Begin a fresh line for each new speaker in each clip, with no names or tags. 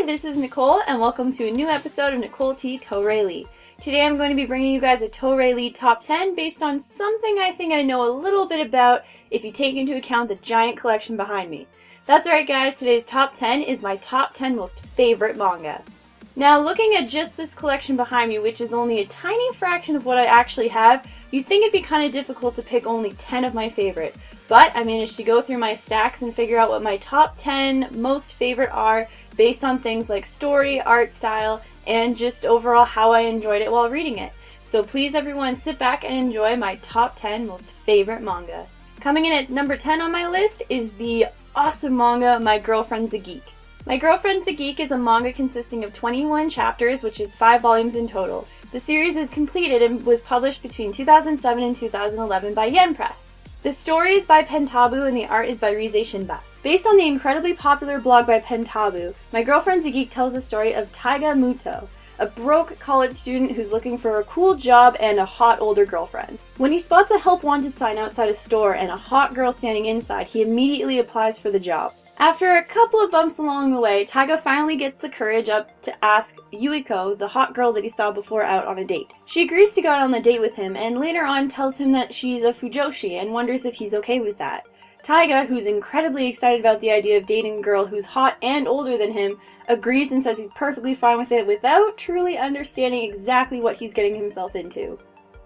this is Nicole, and welcome to a new episode of Nicole T. ToReLi. Today I'm going to be bringing you guys a ToReLi top 10 based on something I think I know a little bit about if you take into account the giant collection behind me. That's right guys, today's top 10 is my top 10 most favorite manga. Now looking at just this collection behind me, which is only a tiny fraction of what I actually have, you'd think it'd be kind of difficult to pick only 10 of my favorite. But I managed to go through my stacks and figure out what my top 10 most favorite are based on things like story, art style, and just overall how I enjoyed it while reading it. So please everyone sit back and enjoy my top 10 most favorite manga. Coming in at number 10 on my list is the awesome manga My Girlfriend's a Geek. My Girlfriend's a Geek is a manga consisting of 21 chapters, which is 5 volumes in total. The series is completed and was published between 2007 and 2011 by Yen Press. The story is by Pentabu and the art is by Rize Shinba. Based on the incredibly popular blog by Pentabu, My Girlfriend's a Geek tells the story of Taiga Muto, a broke college student who's looking for a cool job and a hot older girlfriend. When he spots a help wanted sign outside a store and a hot girl standing inside, he immediately applies for the job. After a couple of bumps along the way, Taiga finally gets the courage up to ask Yuiko, the hot girl that he saw before, out on a date. She agrees to go out on the date with him and later on tells him that she's a fujoshi and wonders if he's okay with that. Taiga, who's incredibly excited about the idea of dating a girl who's hot and older than him, agrees and says he's perfectly fine with it without truly understanding exactly what he's getting himself into.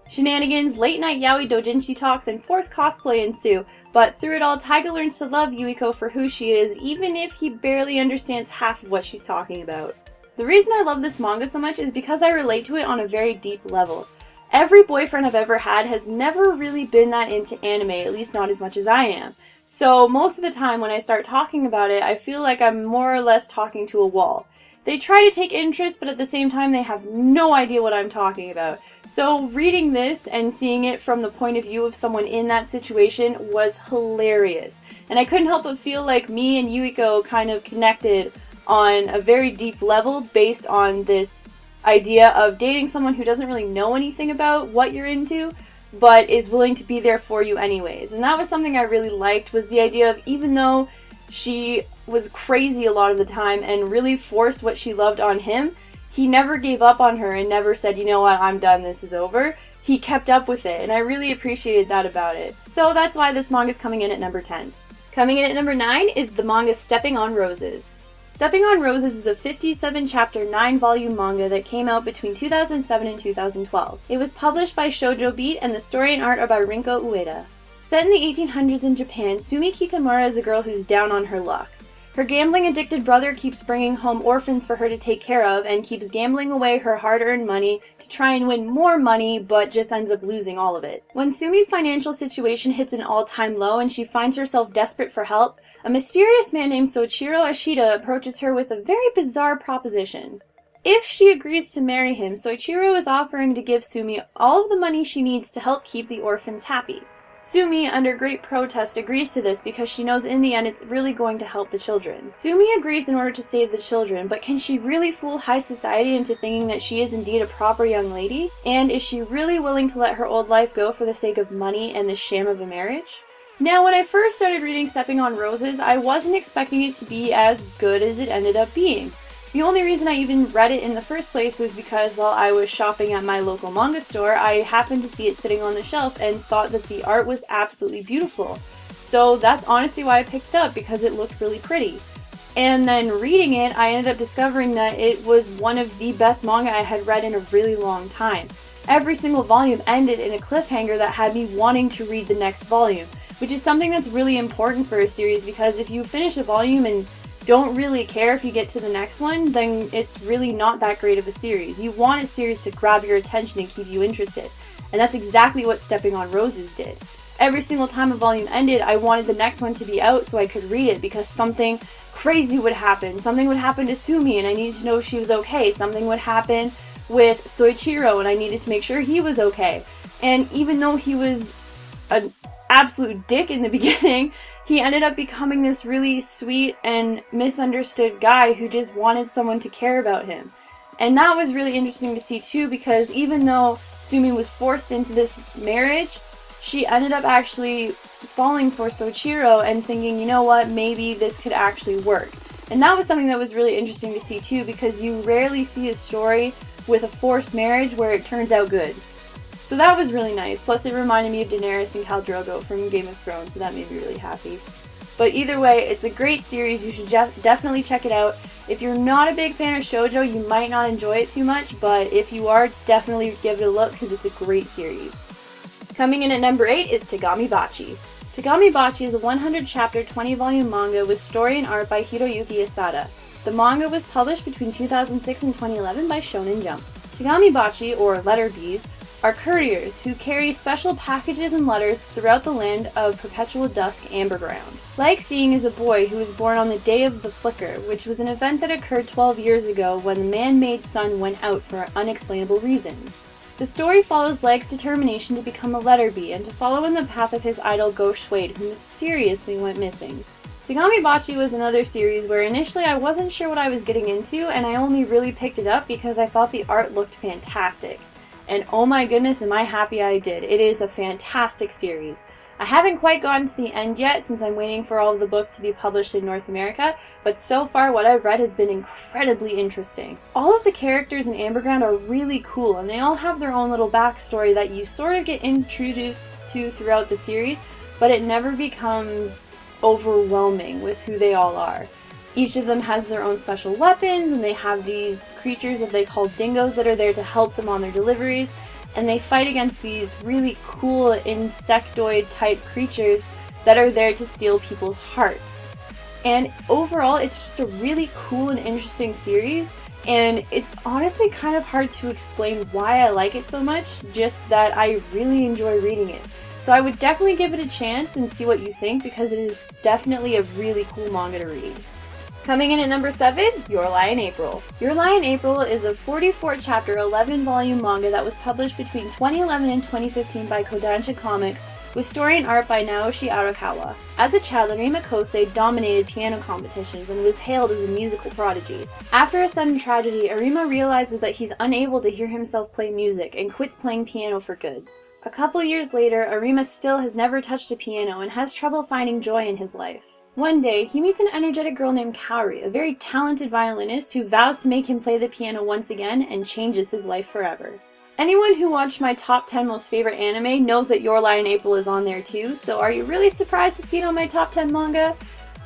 Shenanigans, late-night yaoi doujinshi talks, and forced cosplay ensue, but through it all, Taiga learns to love Yuiko for who she is, even if he barely understands half of what she's talking about. The reason I love this manga so much is because I relate to it on a very deep level. Every boyfriend I've ever had has never really been that into anime, at least not as much as I am. So most of the time when I start talking about it, I feel like I'm more or less talking to a wall. They try to take interest, but at the same time they have no idea what I'm talking about. So reading this and seeing it from the point of view of someone in that situation was hilarious. And I couldn't help but feel like me and Yuiko kind of connected on a very deep level based on this idea of dating someone who doesn't really know anything about what you're into, but is willing to be there for you anyways. And that was something I really liked, was the idea of even though she was crazy a lot of the time and really forced what she loved on him, he never gave up on her and never said, you know what, I'm done, this is over. He kept up with it, and I really appreciated that about it. So that's why this manga is coming in at number 10. Coming in at number 9 is the manga Stepping on Roses. Stepping on Roses is a 57-chapter, 9-volume manga that came out between 2007 and 2012. It was published by Shoujo Beat, and the story and art are by Rinko Ueda. Set in the 1800s in Japan, Sumi Kitamura is a girl who's down on her luck. Her gambling-addicted brother keeps bringing home orphans for her to take care of and keeps gambling away her hard-earned money to try and win more money, but just ends up losing all of it. When Sumi's financial situation hits an all-time low and she finds herself desperate for help, a mysterious man named Soichiro Ashida approaches her with a very bizarre proposition. If she agrees to marry him, Soichiro is offering to give Sumi all of the money she needs to help keep the orphans happy. Sumi, under great protest, agrees to this because she knows in the end it's really going to help the children. Sumi agrees in order to save the children, but can she really fool high society into thinking that she is indeed a proper young lady? And is she really willing to let her old life go for the sake of money and the sham of a marriage? Now, when I first started reading Stepping on Roses, I wasn't expecting it to be as good as it ended up being. The only reason I even read it in the first place was because while I was shopping at my local manga store, I happened to see it sitting on the shelf and thought that the art was absolutely beautiful. So that's honestly why I picked it up, because it looked really pretty. And then reading it, I ended up discovering that it was one of the best manga I had read in a really long time. Every single volume ended in a cliffhanger that had me wanting to read the next volume, which is something that's really important for a series, because if you finish a volume and don't really care if you get to the next one, then it's really not that great of a series. You want a series to grab your attention and keep you interested. And that's exactly what Stepping on Roses did. Every single time a volume ended, I wanted the next one to be out so I could read it, because something crazy would happen. Something would happen to Sumi and I needed to know if she was okay. Something would happen with Soichiro and I needed to make sure he was okay. And even though he was an absolute dick in the beginning, he ended up becoming this really sweet and misunderstood guy who just wanted someone to care about him. And that was really interesting to see too, because even though Sumi was forced into this marriage, she ended up actually falling for Soichiro and thinking, you know what, maybe this could actually work. And that was something that was really interesting to see too, because you rarely see a story with a forced marriage where it turns out good. So that was really nice. Plus it reminded me of Daenerys and Khal Drogo from Game of Thrones, so that made me really happy. But either way, it's a great series. You should definitely check it out. If you're not a big fan of shoujo, you might not enjoy it too much, but if you are, definitely give it a look because it's a great series. Coming in at number 8 is Tegami Bachi. Tegami Bachi is a 100-chapter, 20-volume manga with story and art by Hiroyuki Asada. The manga was published between 2006 and 2011 by Shonen Jump. Tegami Bachi, or letter bees, are couriers who carry special packages and letters throughout the land of perpetual dusk Amberground. Like Seeing is a boy who was born on the day of the flicker, which was an event that occurred 12 years ago when the man-made sun went out for unexplainable reasons. The story follows Leg's determination to become a letter bee and to follow in the path of his idol Ghost Suede, who mysteriously went missing. Tegami Bachi was another series where initially I wasn't sure what I was getting into, and I only really picked it up because I thought the art looked fantastic. And oh my goodness, am I happy I did. It is a fantastic series. I haven't quite gotten to the end yet since I'm waiting for all of the books to be published in North America, but so far what I've read has been incredibly interesting. All of the characters in Amberground are really cool, and they all have their own little backstory that you sort of get introduced to throughout the series, but it never becomes overwhelming with who they all are. Each of them has their own special weapons, and they have these creatures that they call dingoes that are there to help them on their deliveries, and they fight against these really cool insectoid type creatures that are there to steal people's hearts. And overall, it's just a really cool and interesting series, and it's honestly kind of hard to explain why I like it so much, just that I really enjoy reading it. So I would definitely give it a chance and see what you think, because it is definitely a really cool manga to read. Coming in at number 7, Youre in April. Youre in April is a 44-chapter, 11-volume manga that was published between 2011 and 2015 by Kodansha Comics, with story and art by Naoshi Arakawa. As a child, Arima Kosei dominated piano competitions and was hailed as a musical prodigy. After a sudden tragedy, Arima realizes that he's unable to hear himself play music and quits playing piano for good. A couple years later, Arima still has never touched a piano and has trouble finding joy in his life. One day, he meets an energetic girl named Kaori, a very talented violinist who vows to make him play the piano once again and changes his life forever. Anyone who watched my top 10 most favorite anime knows that Youre in April is on there too, so are you really surprised to see it on my top 10 manga?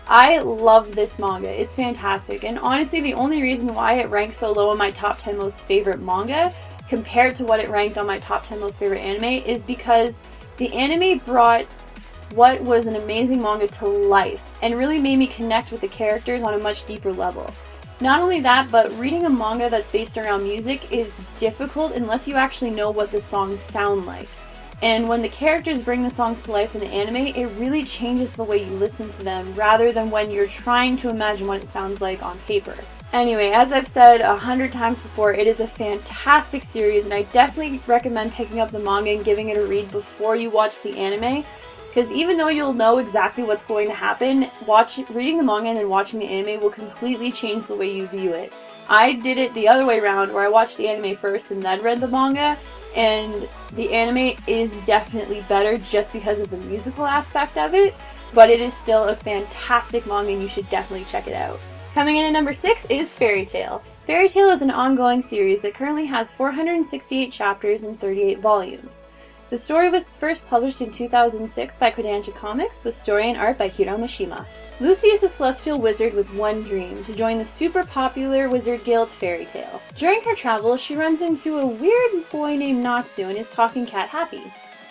I love this manga. It's fantastic, and honestly the only reason why it ranks so low in my top 10 most favorite manga compared to what it ranked on my top 10 most favorite anime is because the anime brought what was an amazing manga to life and really made me connect with the characters on a much deeper level. Not only that, but reading a manga that's based around music is difficult unless you actually know what the songs sound like. And when the characters bring the songs to life in the anime, it really changes the way you listen to them rather than when you're trying to imagine what it sounds like on paper. Anyway, as I've said 100 times before, it is a fantastic series, and I definitely recommend picking up the manga and giving it a read before you watch the anime. Because even though you'll know exactly what's going to happen, reading the manga and then watching the anime will completely change the way you view it. I did it the other way around, where I watched the anime first and then read the manga, and the anime is definitely better just because of the musical aspect of it, but it is still a fantastic manga and you should definitely check it out. Coming in at number 6 is Fairy Tail. Fairy Tail is an ongoing series that currently has 468 chapters and 38 volumes. The story was first published in 2006 by Kodansha Comics, with story and art by Hiro Mishima. Lucy is a celestial wizard with one dream, to join the super popular wizard guild Fairy Tail. During her travels, she runs into a weird boy named Natsu and his talking cat Happy.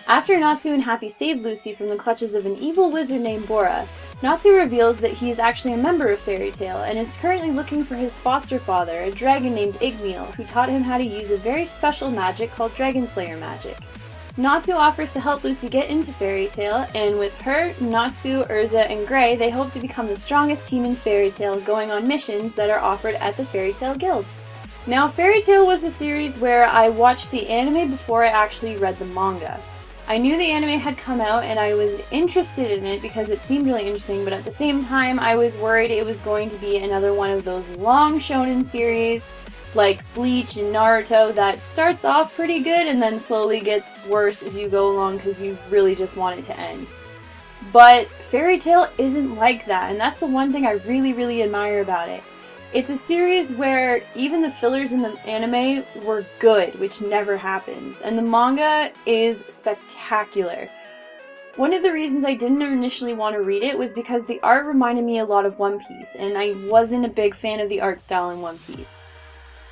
After Natsu and Happy save Lucy from the clutches of an evil wizard named Bora, Natsu reveals that he is actually a member of Fairy Tail and is currently looking for his foster father, a dragon named Igmeal, who taught him how to use a very special magic called Dragon Slayer magic. Natsu offers to help Lucy get into Fairy Tail, and with her, Natsu, Urza, and Grey, they hope to become the strongest team in Fairy Tail, going on missions that are offered at the Fairy Tail Guild. Now, Fairy Tail was a series where I watched the anime before I actually read the manga. I knew the anime had come out and I was interested in it because it seemed really interesting, but at the same time I was worried it was going to be another one of those long shonen series like Bleach and Naruto that starts off pretty good and then slowly gets worse as you go along because you really just want it to end. But Fairy Tail isn't like that, and that's the one thing I really, really admire about it. It's a series where even the fillers in the anime were good, which never happens, and the manga is spectacular. One of the reasons I didn't initially want to read it was because the art reminded me a lot of One Piece, and I wasn't a big fan of the art style in One Piece.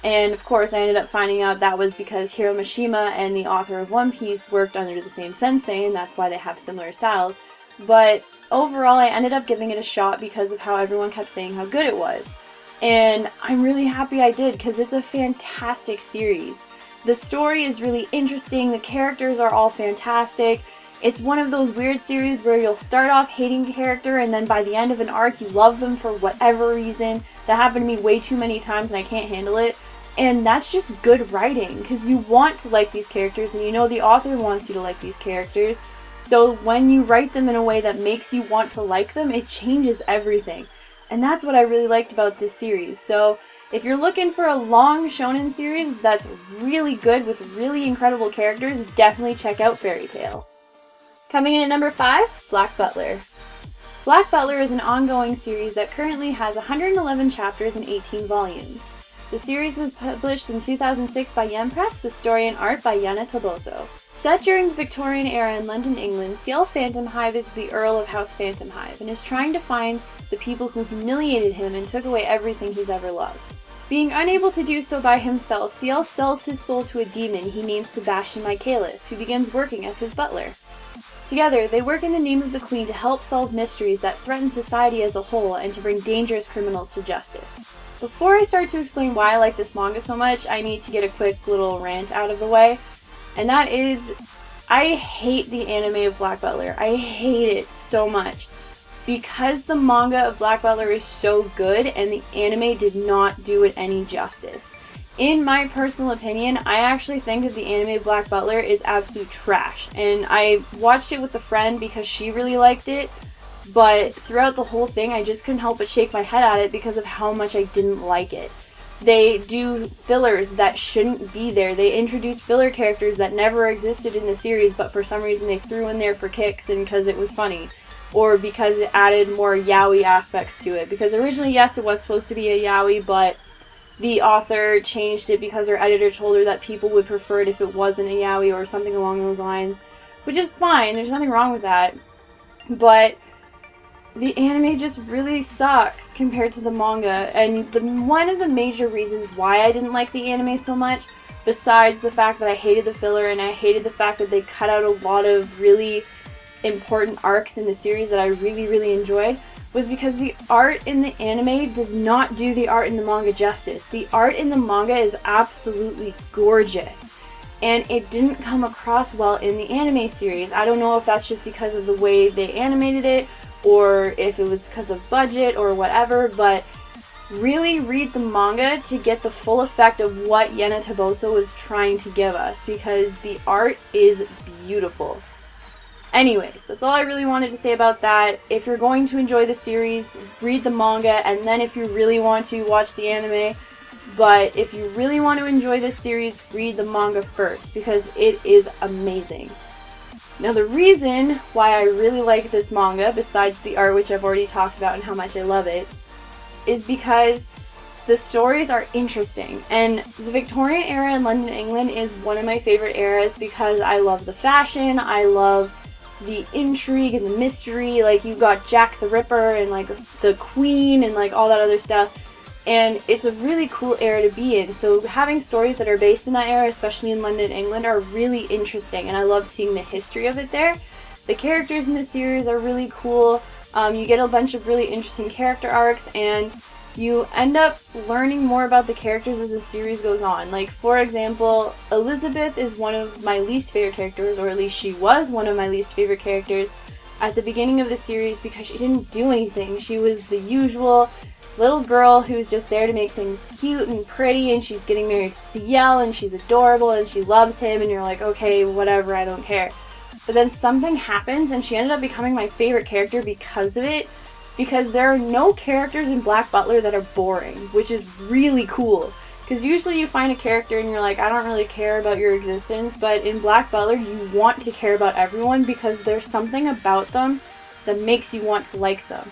And of course I ended up finding out that was because Hiro Mishima and the author of One Piece worked under the same sensei, and that's why they have similar styles. But overall I ended up giving it a shot because of how everyone kept saying how good it was. And I'm really happy I did, because it's a fantastic series. The story is really interesting, the characters are all fantastic. It's one of those weird series where you'll start off hating a character and then by the end of an arc you love them for whatever reason. That happened to me way too many times and I can't handle it. And that's just good writing, because you want to like these characters and you know the author wants you to like these characters. So when you write them in a way that makes you want to like them, it changes everything. And that's what I really liked about this series. So if you're looking for a long shonen series that's really good with really incredible characters, definitely check out Fairy Tail. Coming in at number 5, Black Butler. Black Butler is an ongoing series that currently has 111 chapters and 18 volumes. The series was published in 2006 by Yen Press with story and art by Yana Toboso. Set during the Victorian era in London, England, Ciel Phantomhive is the Earl of House Phantomhive and is trying to find the people who humiliated him and took away everything he's ever loved. Being unable to do so by himself, Ciel sells his soul to a demon he names Sebastian Michaelis, who begins working as his butler. Together, they work in the name of the Queen to help solve mysteries that threaten society as a whole and to bring dangerous criminals to justice. Before I start to explain why I like this manga so much, I need to get a quick little rant out of the way. And that is, I hate the anime of Black Butler. I hate it so much. Because the manga of Black Butler is so good and the anime did not do it any justice. In my personal opinion, I actually think that the anime of Black Butler is absolute trash. And I watched it with a friend because she really liked it. But throughout the whole thing, I just couldn't help but shake my head at it because of how much I didn't like it. They do fillers that shouldn't be there. They introduced filler characters that never existed in the series, but for some reason they threw in there for kicks and because it was funny. Or because it added more yaoi aspects to it. Because originally, yes, it was supposed to be a yaoi, but the author changed it because her editor told her that people would prefer it if it wasn't a yaoi or something along those lines. Which is fine, there's nothing wrong with that. But the anime just really sucks compared to the manga, and one of the major reasons why I didn't like the anime so much, besides the fact that I hated the filler and I hated the fact that they cut out a lot of really important arcs in the series that I really, really enjoyed, was because the art in the anime does not do the art in the manga justice. The art in the manga is absolutely gorgeous, and it didn't come across well in the anime series. I don't know if that's just because of the way they animated it, or if it was because of budget or whatever, but really read the manga to get the full effect of what Yana Toboso was trying to give us, because the art is beautiful. Anyways, that's all I really wanted to say about that. If you're going to enjoy the series, read the manga, and then if you really want to, watch the anime. But if you really want to enjoy this series, read the manga first, because it is amazing. Now, the reason why I really like this manga, besides the art, which I've already talked about and how much I love it, is because the stories are interesting. And the Victorian era in London, England is one of my favorite eras because I love the fashion, I love the intrigue and the mystery. Like, you got Jack the Ripper and like the Queen and like all that other stuff. And it's a really cool era to be in. So having stories that are based in that era, especially in London, England, are really interesting. And I love seeing the history of it there. The characters in the series are really cool. You get a bunch of really interesting character arcs, and you end up learning more about the characters as the series goes on. Like, for example, Elizabeth is one of my least favorite characters, or at least she was one of my least favorite characters at the beginning of the series because she didn't do anything. She was the usual little girl who's just there to make things cute and pretty, and she's getting married to Ciel, and she's adorable, and she loves him, and you're like, okay, whatever, I don't care. But then something happens, and she ended up becoming my favorite character because of it, because there are no characters in Black Butler that are boring, which is really cool. Because usually you find a character and you're like, I don't really care about your existence, but in Black Butler you want to care about everyone because there's something about them that makes you want to like them.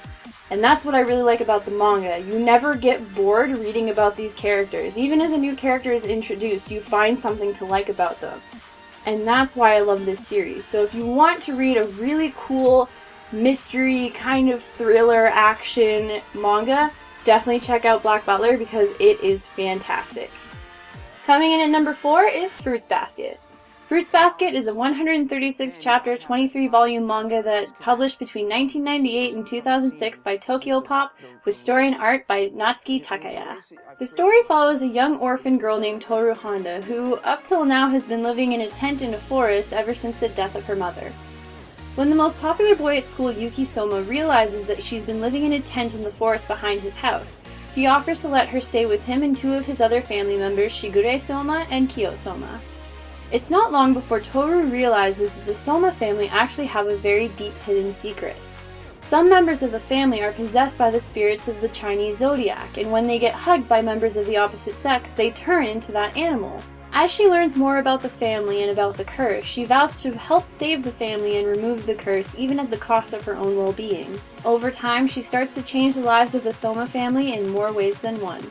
And that's what I really like about the manga. You never get bored reading about these characters. Even as a new character is introduced, you find something to like about them. And that's why I love this series. So if you want to read a really cool mystery kind of thriller action manga, definitely check out Black Butler because it is fantastic. Coming in at number 4 is Fruits Basket. Fruits Basket is a 136 chapter, 23 volume manga that published between 1998 and 2006 by Tokyo Pop with story and art by Natsuki Takaya. The story follows a young orphan girl named Toru Honda who up till now has been living in a tent in a forest ever since the death of her mother. When the most popular boy at school, Yuki Soma, realizes that she's been living in a tent in the forest behind his house, he offers to let her stay with him and 2 of his other family members, Shigure Soma and Kyo Soma. It's not long before Toru realizes that the Soma family actually have a very deep hidden secret. Some members of the family are possessed by the spirits of the Chinese zodiac, and when they get hugged by members of the opposite sex, they turn into that animal. As she learns more about the family and about the curse, she vows to help save the family and remove the curse, even at the cost of her own well-being. Over time, she starts to change the lives of the Soma family in more ways than one.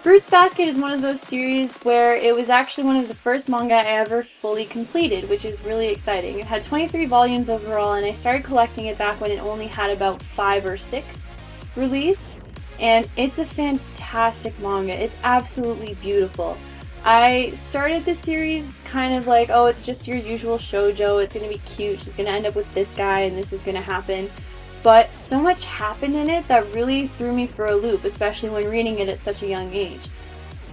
Fruits Basket is one of those series where it was actually one of the first manga I ever fully completed, which is really exciting. It had 23 volumes overall, and I started collecting it back when it only had about 5 or 6 released, and it's a fantastic manga. It's absolutely beautiful. I started the series kind of like, oh, it's just your usual shoujo, it's going to be cute, she's going to end up with this guy, and this is going to happen. But so much happened in it that really threw me for a loop, especially when reading it at such a young age.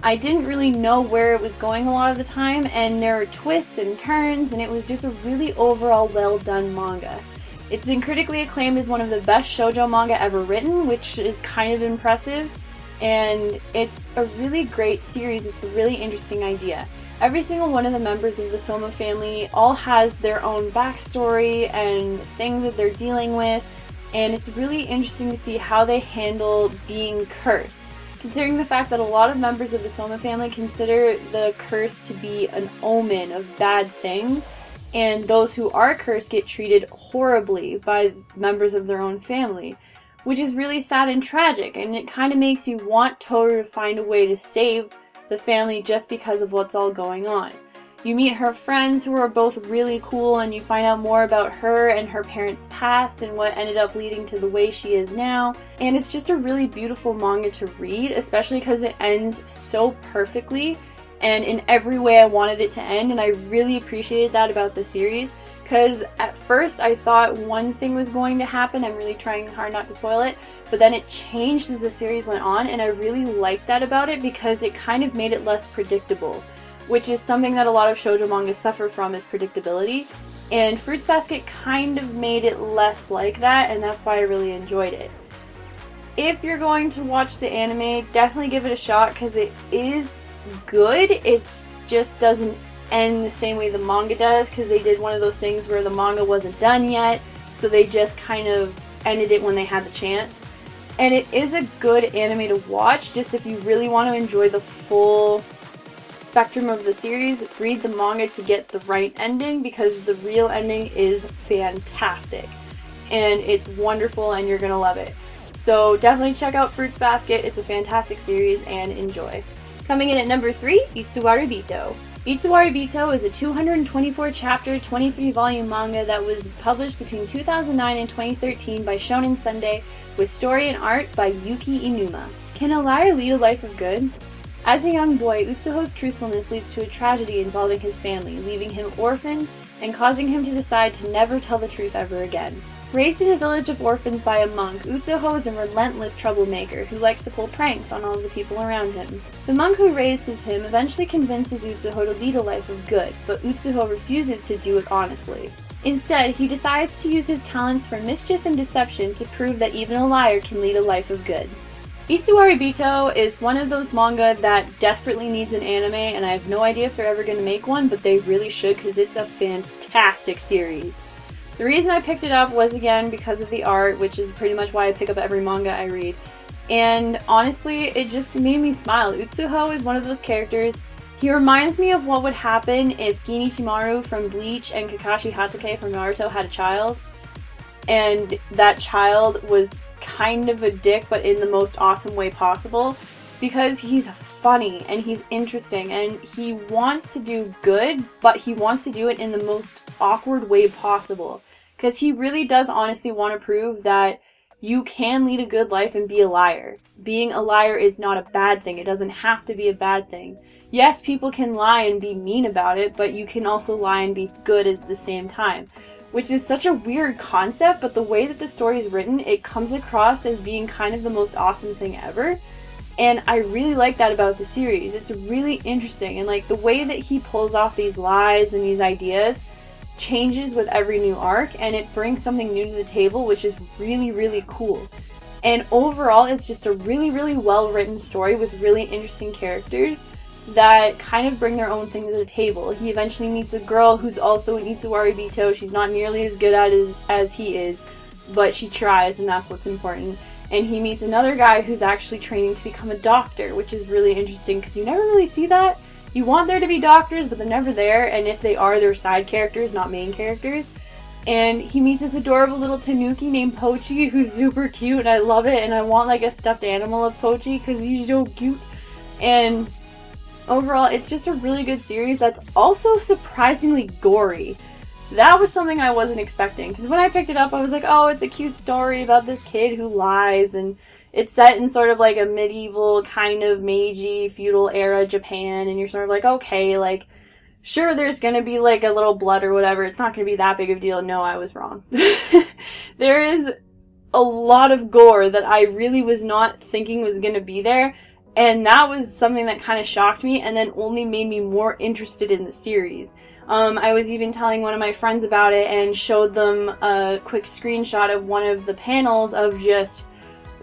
I didn't really know where it was going a lot of the time, and there were twists and turns, and it was just a really overall well done manga. It's been critically acclaimed as one of the best shoujo manga ever written, which is kind of impressive, and it's a really great series with a really interesting idea. Every single one of the members of the Soma family all has their own backstory and things that they're dealing with, and it's really interesting to see how they handle being cursed, considering the fact that a lot of members of the Soma family consider the curse to be an omen of bad things, and those who are cursed get treated horribly by members of their own family, which is really sad and tragic, and it kind of makes you want Toru to find a way to save the family just because of what's all going on. You meet her friends who are both really cool, and you find out more about her and her parents' past and what ended up leading to the way she is now. And it's just a really beautiful manga to read, especially because it ends so perfectly and in every way I wanted it to end, and I really appreciated that about the series. Because at first I thought one thing was going to happen, I'm really trying hard not to spoil it, but then it changed as the series went on, and I really liked that about it because it kind of made it less predictable, which is something that a lot of shoujo manga suffer from, is predictability. And Fruits Basket kind of made it less like that, and that's why I really enjoyed it. If you're going to watch the anime, definitely give it a shot because it is good. It just doesn't end the same way the manga does, because they did one of those things where the manga wasn't done yet, so they just kind of ended it when they had the chance. And it is a good anime to watch, just if you really want to enjoy the full spectrum of the series, read the manga to get the right ending, because the real ending is fantastic. And it's wonderful, and you're gonna love it. So definitely check out Fruits Basket, it's a fantastic series, and enjoy. Coming in at number 3, Owari Bito. Owari Bito is a 224 chapter, 23 volume manga that was published between 2009 and 2013 by Shonen Sunday, with story and art by Yuki Inuma. Can a liar lead a life of good? As a young boy, Utsuho's truthfulness leads to a tragedy involving his family, leaving him orphaned and causing him to decide to never tell the truth ever again. Raised in a village of orphans by a monk, Utsuho is a relentless troublemaker who likes to pull pranks on all of the people around him. The monk who raises him eventually convinces Utsuho to lead a life of good, but Utsuho refuses to do it honestly. Instead, he decides to use his talents for mischief and deception to prove that even a liar can lead a life of good. Owari Bito is one of those manga that desperately needs an anime, and I have no idea if they're ever going to make one, but they really should because it's a fantastic series. The reason I picked it up was, again, because of the art, which is pretty much why I pick up every manga I read. And honestly, it just made me smile. Utsuho is one of those characters. He reminds me of what would happen if Gin Ichimaru from Bleach and Kakashi Hatake from Naruto had a child. and that child was kind of a dick, but in the most awesome way possible, because he's funny and he's interesting and he wants to do good, but he wants to do it in the most awkward way possible, because he really does honestly want to prove that you can lead a good life and be a liar. Being a liar is not a bad thing. It doesn't have to be a bad thing. Yes, people can lie and be mean about it, but you can also lie and be good at the same time. Which is such a weird concept, but the way that the story is written, it comes across as being kind of the most awesome thing ever. And I really like that about the series. It's really interesting, and like the way that he pulls off these lies and these ideas changes with every new arc, and it brings something new to the table, which is really, really cool. And overall, it's just a really, really well written story with really interesting characters that kind of bring their own thing to the table. He eventually meets a girl who's also an Owari Bito. She's not nearly as good at it as he is, but she tries, and that's what's important. And he meets another guy who's actually training to become a doctor, which is really interesting because you never really see that. You want there to be doctors, but they're never there, and if they are, they're side characters, not main characters. And he meets this adorable little tanuki named Pochi, who's super cute, and I love it, and I want like a stuffed animal of Pochi because he's so cute. And overall, it's just a really good series that's also surprisingly gory. That was something I wasn't expecting, because when I picked it up, I was like, oh, it's a cute story about this kid who lies, and it's set in sort of like a medieval kind of Meiji feudal era Japan, and you're sort of like, okay, like, sure, there's gonna be like a little blood or whatever, it's not gonna be that big of a deal. No, I was wrong. There is a lot of gore that I really was not thinking was gonna be there, and that was something that kind of shocked me, and then only made me more interested in the series. I was even telling one of my friends about it and showed them a quick screenshot of one of the panels of just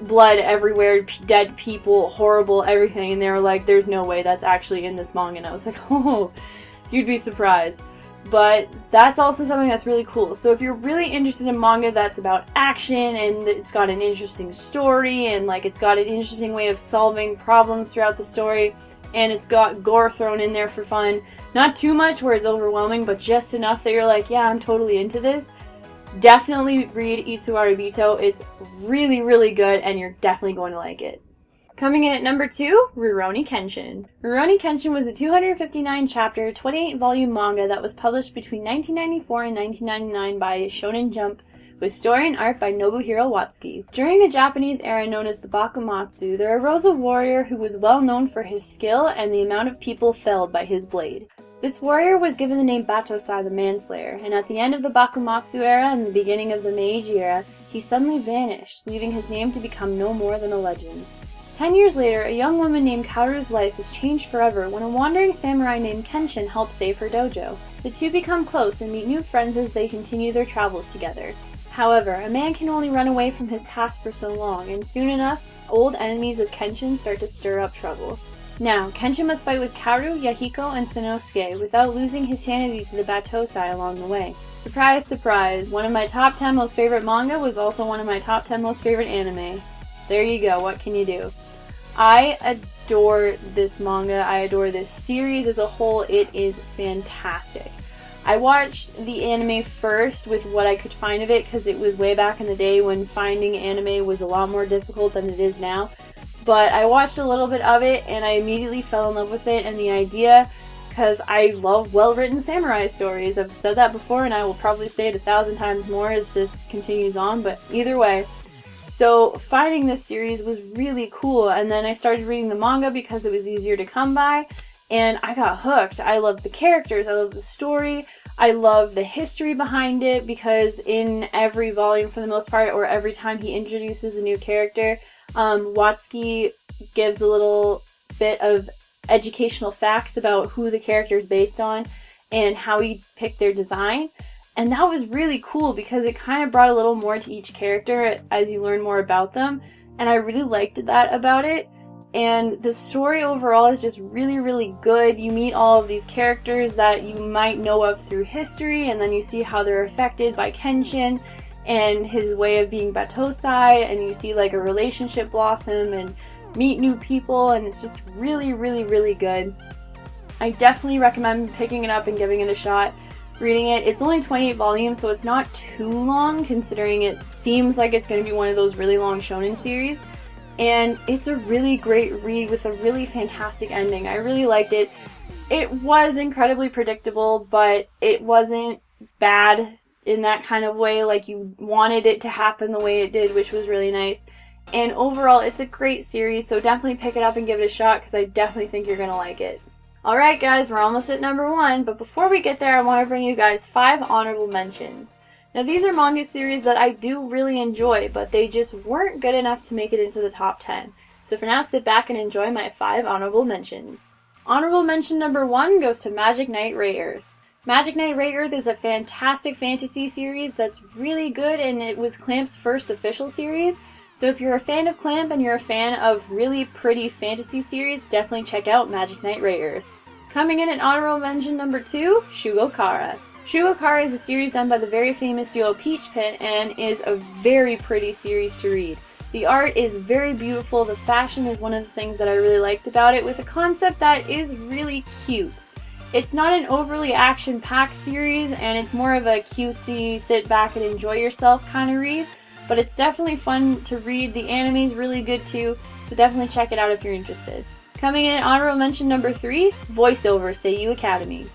blood everywhere, dead people, horrible everything, and they were like, there's no way that's actually in this manga, and I was like, oh, you'd be surprised. But that's also something that's really cool. So if you're really interested in manga that's about action, and it's got an interesting story, and like it's got an interesting way of solving problems throughout the story, and it's got gore thrown in there for fun, not too much where it's overwhelming, but just enough that you're like, yeah, I'm totally into this, definitely read Owari Bito. It's really, really good, and you're definitely going to like it. Coming in at number 2, Reiuni Kenshin. Reiuni Kenshin was a 259-chapter, 28-volume manga that was published between 1994 and 1999 by Shonen Jump, with story and art by Nobuhiro Watsuki. During the Japanese era known as the Bakumatsu, there arose a warrior who was well known for his skill and the amount of people felled by his blade. This warrior was given the name Batosai the Manslayer, and at the end of the Bakumatsu era and the beginning of the Meiji era, he suddenly vanished, leaving his name to become no more than a legend. 10 years later, a young woman named Kaoru's life is changed forever when a wandering samurai named Kenshin helps save her dojo. The two become close and meet new friends as they continue their travels together. However, a man can only run away from his past for so long, and soon enough, old enemies of Kenshin start to stir up trouble. Now, Kenshin must fight with Kaoru, Yahiko, and Sanosuke without losing his sanity to the Batosai along the way. Surprise, surprise, one of my top 10 most favorite manga was also one of my top 10 most favorite anime. There you go, what can you do? I adore this manga, I adore this series as a whole, it is fantastic. I watched the anime first with what I could find of it, because it was way back in the day when finding anime was a lot more difficult than it is now. But I watched a little bit of it, and I immediately fell in love with it and the idea, because I love well-written samurai stories. I've said that before, and I will probably say it 1,000 times more as this continues on, but either way. So finding this series was really cool, and then I started reading the manga because it was easier to come by, and I got hooked. I love the characters, I love the story, I love the history behind it, because in every volume for the most part, or every time he introduces a new character, Watsuki gives a little bit of educational facts about who the character is based on and how he picked their design. And that was really cool because it kind of brought a little more to each character as you learn more about them. And I really liked that about it. And the story overall is just really, really good. You meet all of these characters that you might know of through history, and then you see how they're affected by Kenshin and his way of being Batosai, and you see like a relationship blossom and meet new people, and it's just really, really, really good. I definitely recommend picking it up and giving it a shot. reading it. It's only 28 volumes, so it's not too long considering it seems like it's going to be one of those really long shonen series. And it's a really great read with a really fantastic ending. I really liked it. It was incredibly predictable, but it wasn't bad in that kind of way. Like, you wanted it to happen the way it did, which was really nice. And overall, it's a great series, so definitely pick it up and give it a shot, because I definitely think you're going to like it. Alright guys, we're almost at number 1, but before we get there, I want to bring you guys 5 honorable mentions. Now, these are manga series that I do really enjoy, but they just weren't good enough to make it into the top 10. So for now, sit back and enjoy my 5 honorable mentions. Honorable mention number 1 goes to Magic Knight Rayearth. Magic Knight Rayearth is a fantastic fantasy series that's really good, and it was Clamp's first official series. So if you're a fan of Clamp and you're a fan of really pretty fantasy series, definitely check out Magic Knight Rayearth. Coming in at honorable mention number 2, Shugo Chara. Shugo Chara is a series done by the very famous duo Peach Pit and is a very pretty series to read. The art is very beautiful, the fashion is one of the things that I really liked about it, with a concept that is really cute. It's not an overly action-packed series, and it's more of a cutesy, sit back and enjoy yourself kind of read. But it's definitely fun to read. The anime is really good too, so definitely check it out if you're interested. Coming in at honorable mention number 3, Voiceover Seiyuu Academy.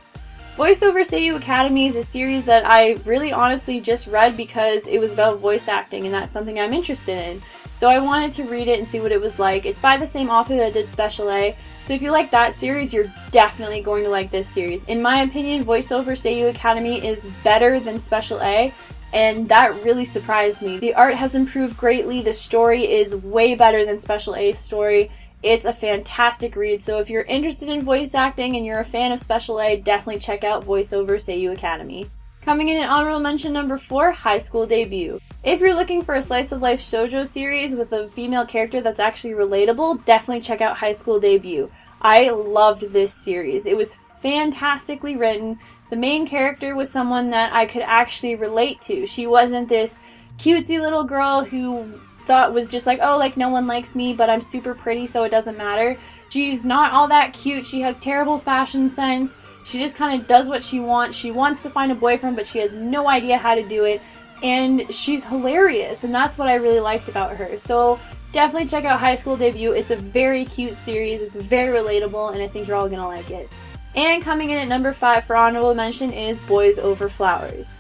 Voiceover Seiyuu Academy is a series that I really honestly just read because it was about voice acting, and that's something I'm interested in. So I wanted to read it and see what it was like. It's by the same author that did Special A, so if you like that series, you're definitely going to like this series. In my opinion, Voiceover Seiyuu Academy is better than Special A, and that really surprised me. The art has improved greatly, the story is way better than Special A's story. It's a fantastic read, so if you're interested in voice acting and you're a fan of Special A, definitely check out Voiceover Seiyuu Academy. Coming in at honorable mention number 4, High School Debut. If you're looking for a slice-of-life shoujo series with a female character that's actually relatable, definitely check out High School Debut. I loved this series. It was fantastically written. The main character was someone that I could actually relate to. She wasn't this cutesy little girl who thought was just like, oh, like, no one likes me, but I'm super pretty, so it doesn't matter. She's not all that cute. She has terrible fashion sense. She just kind of does what she wants. She wants to find a boyfriend, but she has no idea how to do it. And she's hilarious, and that's what I really liked about her. So definitely check out High School Debut. It's a very cute series. It's very relatable, and I think you're all going to like it. And coming in at number 5 for honorable mention is Boys Over Flowers.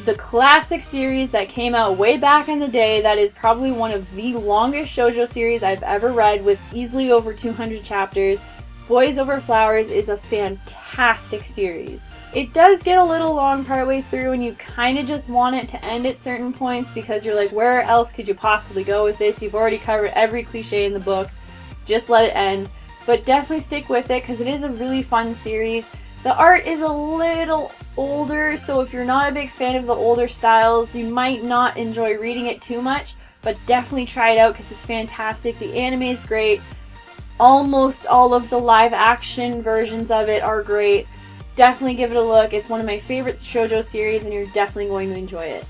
The classic series that came out way back in the day that is probably one of the longest shoujo series I've ever read, with easily over 200 chapters. Boys Over Flowers is a fantastic series. It does get a little long partway through, and you kind of just want it to end at certain points because you're like, where else could you possibly go with this? You've already covered every cliche in the book. Just let it end. But definitely stick with it because it is a really fun series. The art is a little older, so if you're not a big fan of the older styles, you might not enjoy reading it too much, but definitely try it out because it's fantastic. The anime is great. Almost all of the live action versions of it are great. Definitely give it a look. It's one of my favorite shoujo series, and you're definitely going to enjoy it.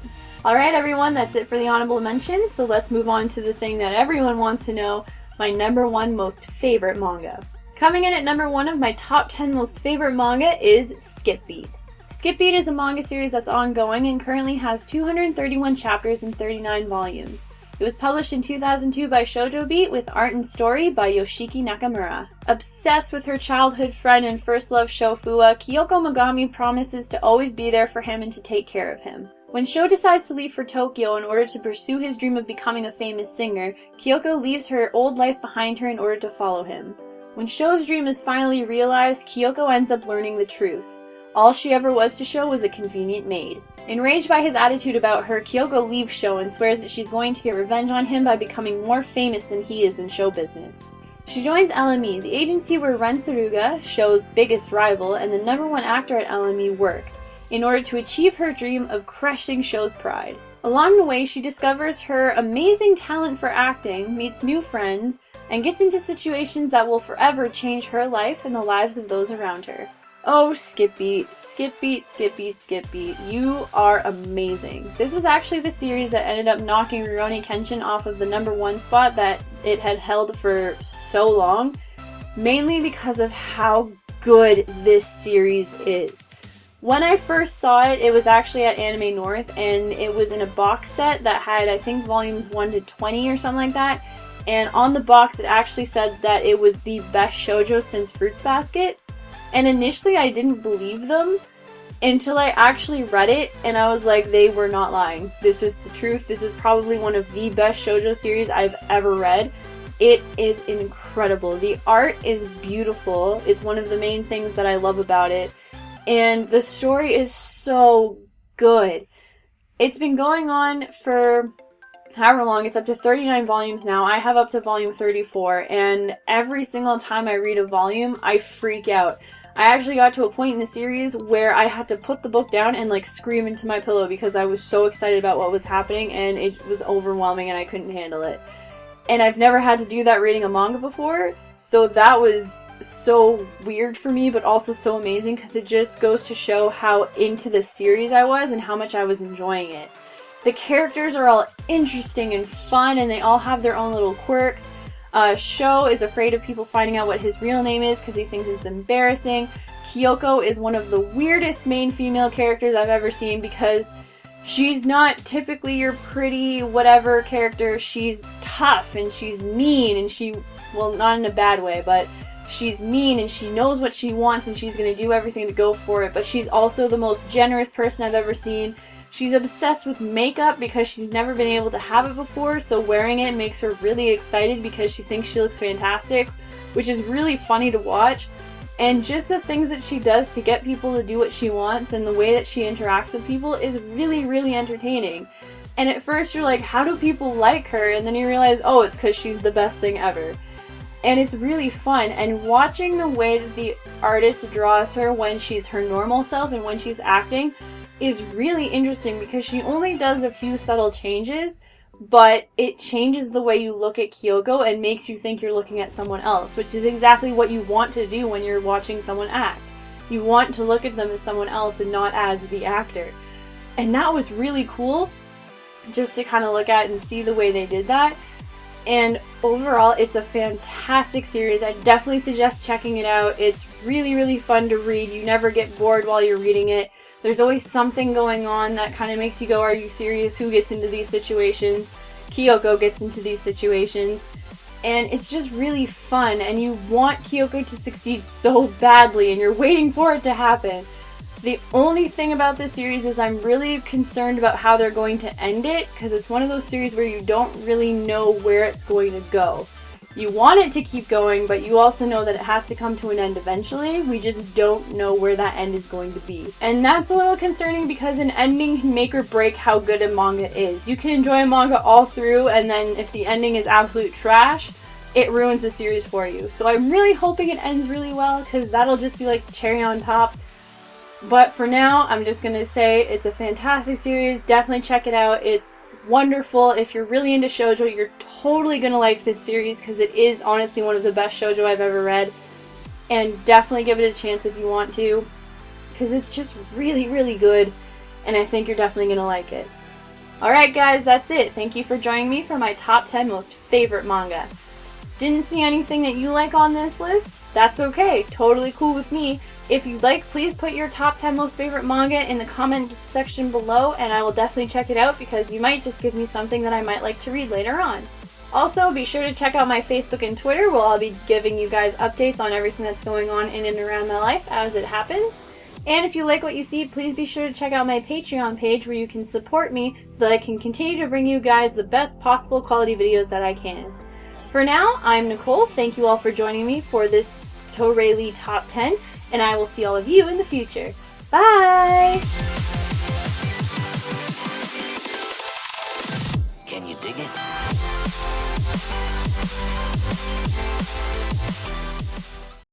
Alright everyone, that's it for the honorable mentions, so let's move on to the thing that everyone wants to know, my number 1 most favorite manga. Coming in at number 1 of my top 10 most favorite manga is Skip Beat. Skip Beat is a manga series that's ongoing and currently has 231 chapters and 39 volumes. It was published in 2002 by Shoujo Beat with art and story by Yoshiki Nakamura. Obsessed with her childhood friend and first love Shofua, Kyoko Mogami promises to always be there for him and to take care of him. When Sho decides to leave for Tokyo in order to pursue his dream of becoming a famous singer, Kyoko leaves her old life behind her in order to follow him. When Sho's dream is finally realized, Kyoko ends up learning the truth. All she ever was to Sho was a convenient maid. Enraged by his attitude about her, Kyoko leaves Sho and swears that she's going to get revenge on him by becoming more famous than he is in show business. She joins LME, the agency where Ren Saruga, Sho's biggest rival and the #1 actor at LME, works, in order to achieve her dream of crushing Sho's pride. Along the way, she discovers her amazing talent for acting, meets new friends, and gets into situations that will forever change her life and the lives of those around her. Oh, Skip Beat, Skip Beat, Skip Beat, Skip Beat, you are amazing. This was actually the series that ended up knocking Reiuni Kenshin off of the #1 spot that it had held for so long, mainly because of how good this series is. When I first saw it, it was actually at Anime North, and it was in a box set that had, I think, volumes 1 to 20 or something like that. And on the box, it actually said that it was the best shoujo since Fruits Basket. And initially, I didn't believe them until I actually read it, and I was like, they were not lying. This is the truth. This is probably one of the best shoujo series I've ever read. It is incredible. The art is beautiful. It's one of the main things that I love about it. And the story is so good. It's been going on for however long. It's up to 39 volumes now. I have up to volume 34, and every single time I read a volume, I freak out. I actually got to a point in the series where I had to put the book down and like scream into my pillow because I was so excited about what was happening, and it was overwhelming and I couldn't handle it. And I've never had to do that reading a manga before, so that was so weird for me, but also so amazing because it just goes to show how into the series I was and how much I was enjoying it. The characters are all interesting and fun, and they all have their own little quirks. Sho is afraid of people finding out what his real name is because he thinks it's embarrassing. Kyoko is one of the weirdest main female characters I've ever seen because she's not typically your pretty whatever character. She's tough and she's mean, and well, not in a bad way, but she's mean and she knows what she wants and she's going to do everything to go for it, but she's also the most generous person I've ever seen. She's obsessed with makeup because she's never been able to have it before, so wearing it makes her really excited because she thinks she looks fantastic, which is really funny to watch. And just the things that she does to get people to do what she wants and the way that she interacts with people is really, really entertaining. And at first you're like, how do people like her? And then you realize, oh, it's because she's the best thing ever. And it's really fun. And watching the way that the artist draws her when she's her normal self and when she's acting is really interesting because she only does a few subtle changes, but it changes the way you look at Kyoko and makes you think you're looking at someone else, which is exactly what you want to do when you're watching someone act. You want to look at them as someone else and not as the actor. And that was really cool, just to kind of look at and see the way they did that. And overall, it's a fantastic series. I definitely suggest checking it out. It's really, really fun to read. You never get bored while you're reading it. There's always something going on that kind of makes you go, are you serious? Who gets into these situations? Kyoko gets into these situations. And it's just really fun, and you want Kyoko to succeed so badly, and you're waiting for it to happen. The only thing about this series is I'm really concerned about how they're going to end it, because it's one of those series where you don't really know where it's going to go. You want it to keep going, but you also know that it has to come to an end eventually. We just don't know where that end is going to be. And that's a little concerning because an ending can make or break how good a manga is. You can enjoy a manga all through, and then if the ending is absolute trash, it ruins the series for you. So I'm really hoping it ends really well, because that'll just be like the cherry on top. But for now, I'm just going to say it's a fantastic series. Definitely check it out. It's wonderful. If you're really into shoujo, you're totally going to like this series because it is honestly one of the best shoujo I've ever read. And definitely give it a chance if you want to, because it's just really, really good, and I think you're definitely going to like it. Alright guys, that's it. Thank you for joining me for my top 10 most favorite manga. Didn't see anything that you like on this list? That's okay. Totally cool with me. If you'd like, please put your top 10 most favorite manga in the comment section below, and I will definitely check it out because you might just give me something that I might like to read later on. Also, be sure to check out my Facebook and Twitter, where I'll be giving you guys updates on everything that's going on in and around my life as it happens. And if you like what you see, please be sure to check out my Patreon page where you can support me so that I can continue to bring you guys the best possible quality videos that I can. For now, I'm Nicole. Thank you all for joining me for this ToReLi Top 10. And I will see all of you in the future. Bye!